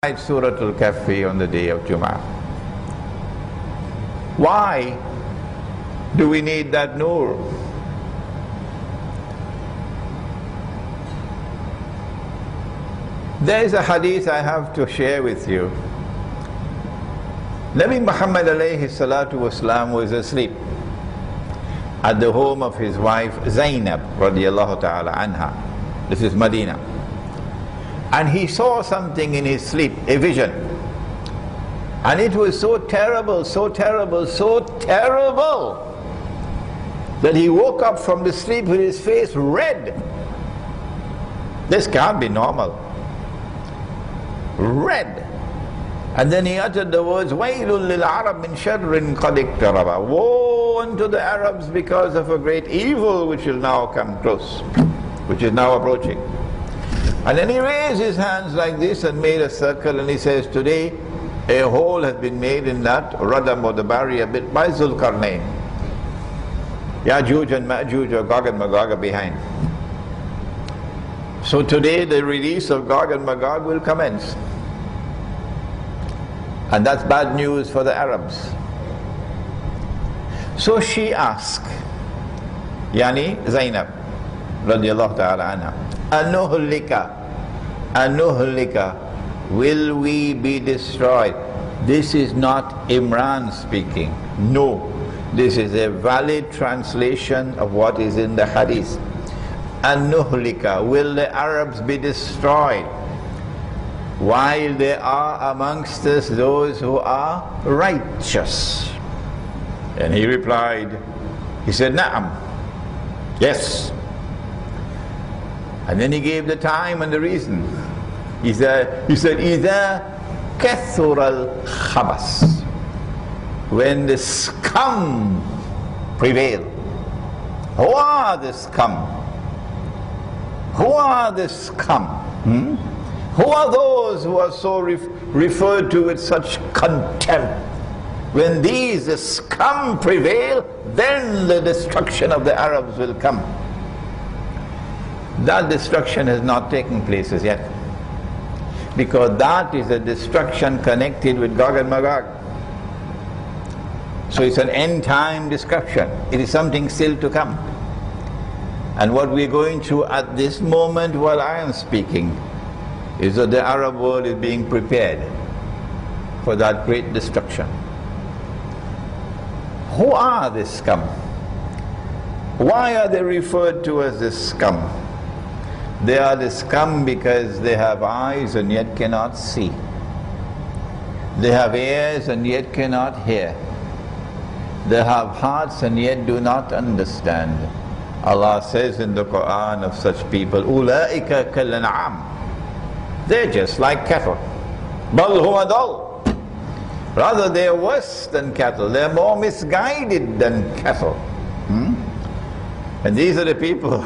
Surah al-Kahf on the day of Jum'ah. Why do we need that nur? There is a hadith I have to share with you. Nabi Muhammad alayhi salatu wasalam was asleep at the home of his wife Zainab radiallahu ta'ala anha. This is Medina. And he saw something in his sleep, a vision. And it was so terrible, so terrible, so terrible that he woke up from the sleep with his face red. This can't be normal. Red. And then he uttered the words, وَيْلٌ لِلْعَرَبْ مِنْ شَرٍّ قَدْ اقْتَرَبَ. Woe unto the Arabs because of a great evil which will now come close, which is now approaching. And then he raised his hands like this and made a circle, and he says, today a hole has been made in that radam or the barrier bit by Zulkarnain. Ya'juj and Ma'juj or Gog and Magog are behind. So today the release of Gog and Magog will commence. And that's bad news for the Arabs. So she asked, Yani Zainab radiallahu ta'ala anha, Anuhlika, will we be destroyed? This is not Imran speaking. No, this is a valid translation of what is in the hadith. Anuhlika, will the Arabs be destroyed while there are amongst us those who are righteous? And he replied, he said, Na'am, yes. And then he gave the time and the reason. He said, إِذَا كَثُرَ الْخَبَثِ, when the scum prevail. Who are the scum? Who are the scum? Who are those who are so referred to with such contempt? When these the scum prevail, then the destruction of the Arabs will come. That destruction has not taken place as yet, because that is a destruction connected with Gog and Magog. So it's an end time destruction. It is something still to come. And what we're going through at this moment while I am speaking is that the Arab world is being prepared for that great destruction. Who are the scum? Why are they referred to as the scum? They are the scum because they have eyes and yet cannot see. They have ears and yet cannot hear. They have hearts and yet do not understand. Allah says in the Qur'an of such people, أُولَٰئِكَ كَالْأَنْعَامِ, they're just like cattle. بَلْ هُوَ ضَلٌّ, rather they are worse than cattle. They're more misguided than cattle. And these are the people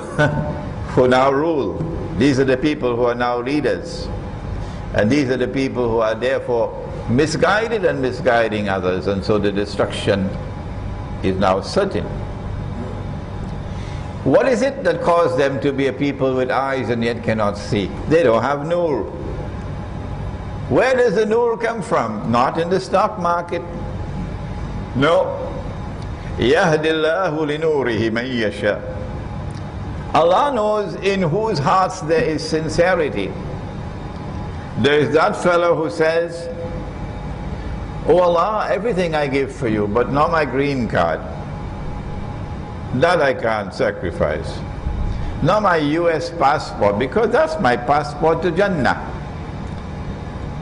who now rule. These are the people who are now leaders. And these are the people who are therefore misguided and misguiding others. And so the destruction is now certain. What is it that caused them to be a people with eyes and yet cannot see? They don't have nur. Where does the nur come from? Not in the stock market. No. يَهْدِ اللَّهُ لِنُورِهِ مَنْ يَشَاءُ. Allah knows in whose hearts there is sincerity. There is that fellow who says, oh Allah, everything I give for you, but not my green card. That I can't sacrifice. Not my US passport, because that's my passport to Jannah.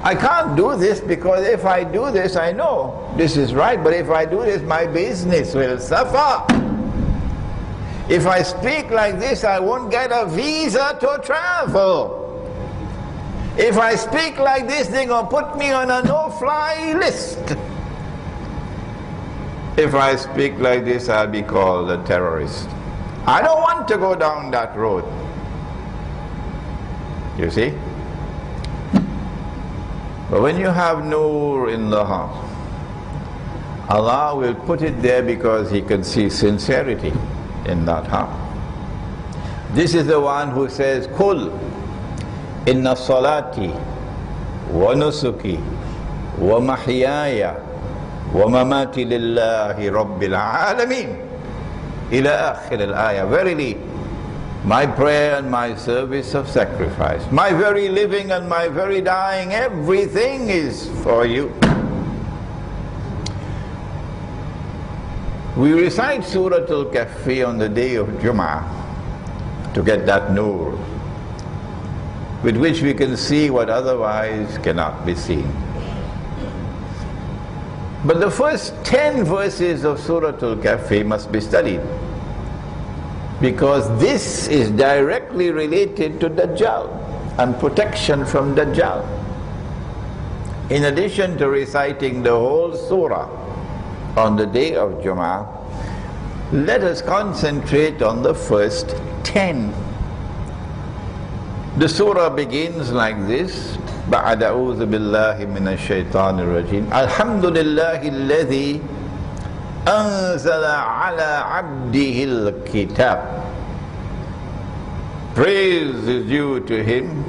I can't do this because if I do this, I know this is right, but if I do this, my business will suffer. If I speak like this, I won't get a visa to travel. If I speak like this, they're going to put me on a no-fly list. If I speak like this, I'll be called a terrorist. I don't want to go down that road. You see? But when you have nur in the heart, Allah will put it there because He can see sincerity in that heart. This is the one who says, Kul inna salati ونسكي ومحياي ومماتي لله رب العالمين إلى آخر الآية. Verily, my prayer and my service of sacrifice, my very living and my very dying, everything is for you. We recite Surah Al-Kahf on the day of Jum'ah to get that nur, with which we can see what otherwise cannot be seen. But the first 10 verses of Surah Al-Kahf must be studied, because this is directly related to Dajjal and protection from Dajjal. In addition to reciting the whole surah on the day of Jum'ah, let us concentrate on the first 10. The surah begins like this: بعد أعوذ بالله من الشيطان الرجيم الحمد لله الذي أنزل على عبده الكتاب. Praise is due to him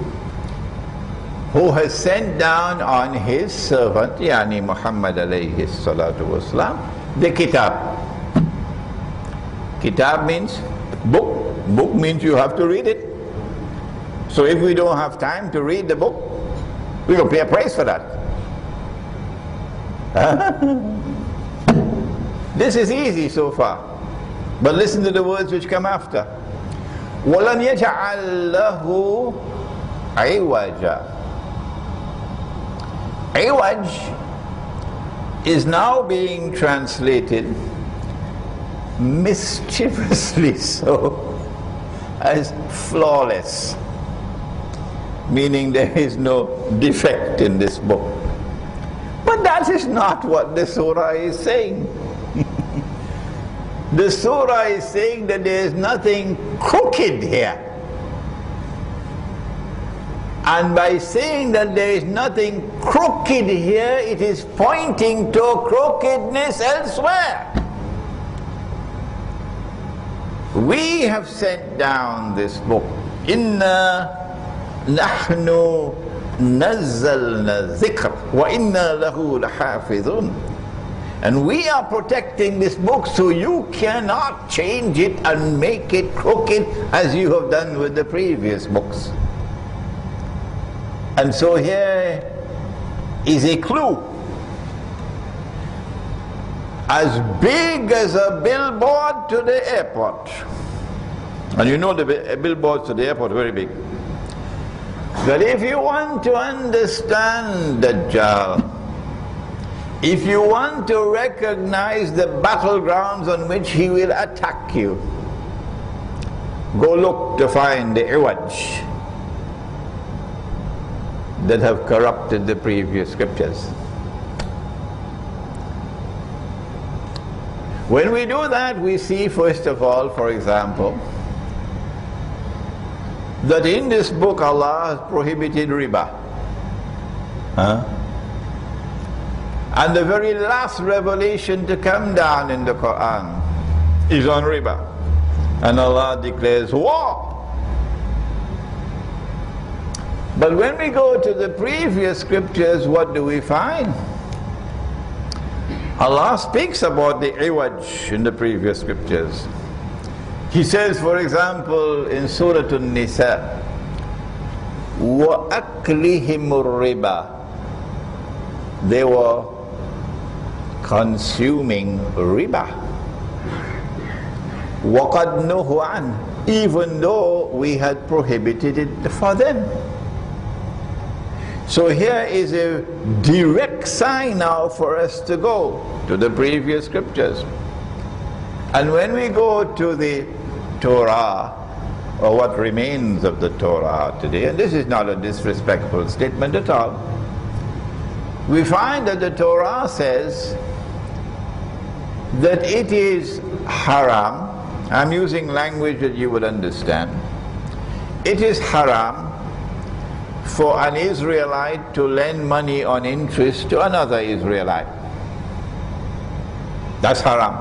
who has sent down on his servant, yani Muhammad alayhi salatu wasalam, the kitab. Kitab means book. Book means you have to read it. So if we don't have time to read the book, we will pay a price for that. This is easy so far, but listen to the words which come after. وَلَمْ يَجْعَلْ لَهُ عِوَجًا. Iwaj is now being translated mischievously so as flawless, meaning there is no defect in this book. But that is not what the surah is saying. The surah is saying that there is nothing crooked here. And by saying that there is nothing crooked here, it is pointing to crookedness elsewhere. We have sent down this book. Inna nahnu nazzalna dhikr wa inna lahu lahafidhun. And we are protecting this book, so you cannot change it and make it crooked as you have done with the previous books. And so here is a clue as big as a billboard to the airport. And you know the billboards to the airport are very big. That if you want to understand Dajjal, if you want to recognize the battlegrounds on which he will attack you, go look to find the Iwaj that have corrupted the previous scriptures. When we do that, we see first of all, for example, that in this book Allah has prohibited riba. And the very last revelation to come down in the Qur'an is on riba. And Allah declares war. But when we go to the previous scriptures, what do we find? Allah speaks about the Iwaj in the previous scriptures. He says, for example, in Surah An-Nisa, وَأَكْلِهِمُ الرِّبَى. They were consuming riba. وَقَدْ نُهُوا عَنْهُ. Even though we had prohibited it for them. So here is a direct sign now for us to go to the previous scriptures. And when we go to the Torah, or what remains of the Torah today, and this is not a disrespectful statement at all, we find that the Torah says that it is haram. I'm using language that you would understand. It is haram for an Israelite to lend money on interest to another Israelite. That's haram.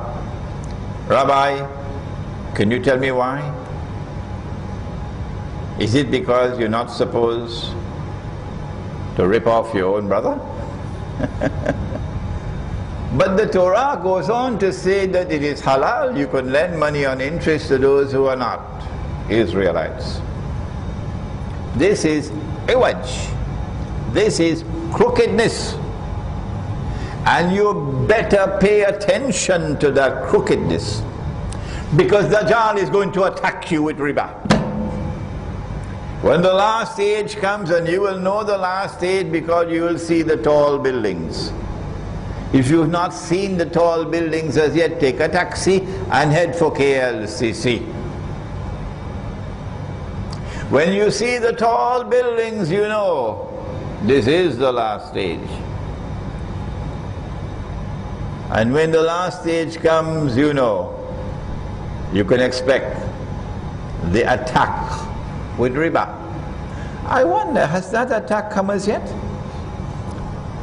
Rabbi, can you tell me why? Is it because you're not supposed to rip off your own brother. But the Torah goes on to say that it is halal. You can lend money on interest to those who are not Israelites. This is Ya'juj. This is crookedness. And you better pay attention to that crookedness, because Dajjal is going to attack you with riba. When the last age comes, and you will know the last age because you will see the tall buildings. If you have not seen the tall buildings as yet, take a taxi and head for KLCC. When you see the tall buildings, you know this is the last stage. And when the last stage comes, you know, you can expect the attack with riba. I wonder, has that attack come as yet?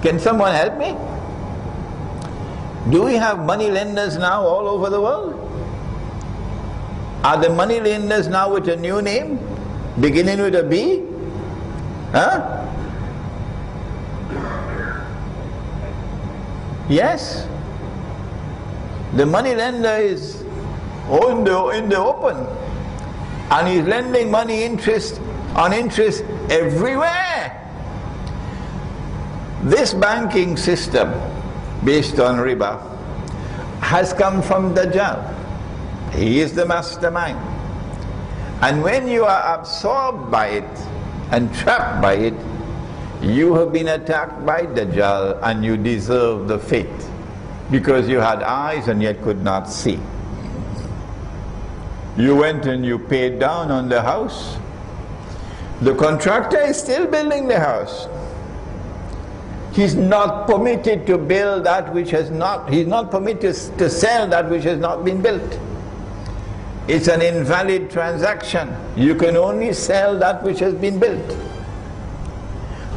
Can someone help me? Do we have money lenders now all over the world? Are the money lenders now with a new name, beginning with a B? Huh? Yes. The money lender is in the open, and he's lending money on interest everywhere. This banking system based on riba has come from Dajjal. He is the mastermind. And when you are absorbed by it and trapped by it, you have been attacked by Dajjal, and you deserve the fate, because you had eyes and yet could not see. You went and you paid down on the house. The contractor is still building the house. He's not permitted to build that which has not, he's not permitted to sell that which has not been built. It's an invalid transaction. You can only sell that which has been built.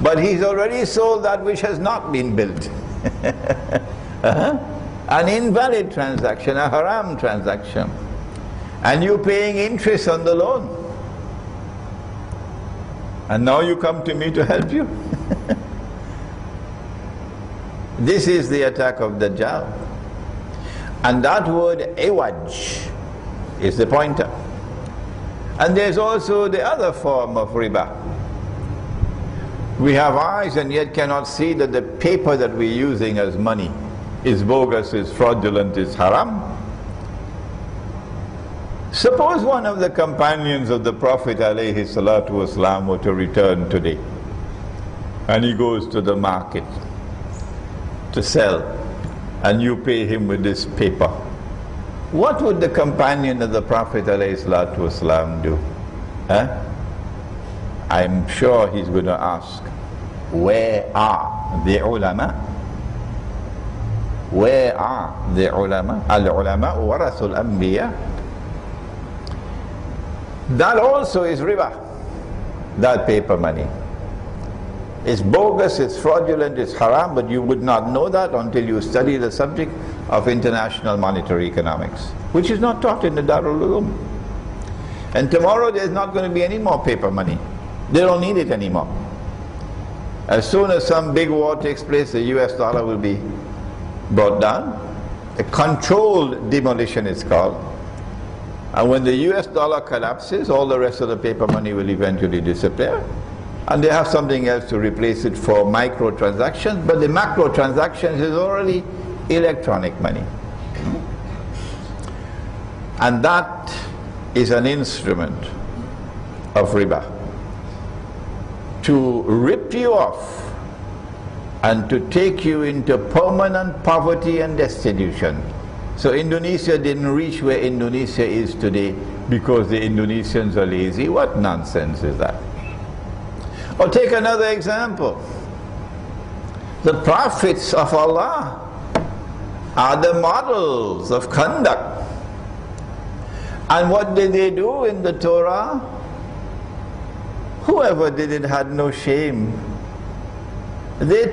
But he's already sold that which has not been built. An invalid transaction, a haram transaction. And you're paying interest on the loan. And now you come to me to help you? This is the attack of Dajjal. And that word Ya'juj is the pointer. And there's also the other form of riba. We have eyes and yet cannot see that the paper that we're using as money is bogus, is fraudulent, is haram. Suppose one of the companions of the Prophet alayhi salatu wasalam were to return today, and he goes to the market to sell, and you pay him with this paper. What would the companion of the Prophet alayhi salatu wasalam do? I'm sure he's going to ask, where are the ulama? Where are the ulama? Al-ulama warathul anbiya. That also is riba, that paper money. It's bogus, it's fraudulent, it's haram, but you would not know that until you study the subject of international monetary economics, which is not taught in the Darul Uloom. And tomorrow there's not going to be any more paper money. They don't need it anymore. As soon as some big war takes place, the US dollar will be brought down. A controlled demolition is called. And when the US dollar collapses, all the rest of the paper money will eventually disappear. And they have something else to replace it for micro transactions, but the macro transactions is already electronic money. And that is an instrument of riba, to rip you off and to take you into permanent poverty and destitution. So Indonesia didn't reach where Indonesia is today because the Indonesians are lazy. What nonsense is that? Or take another example. The prophets of Allah are the models of conduct. And what did they do in the Torah? Whoever did it had no shame. They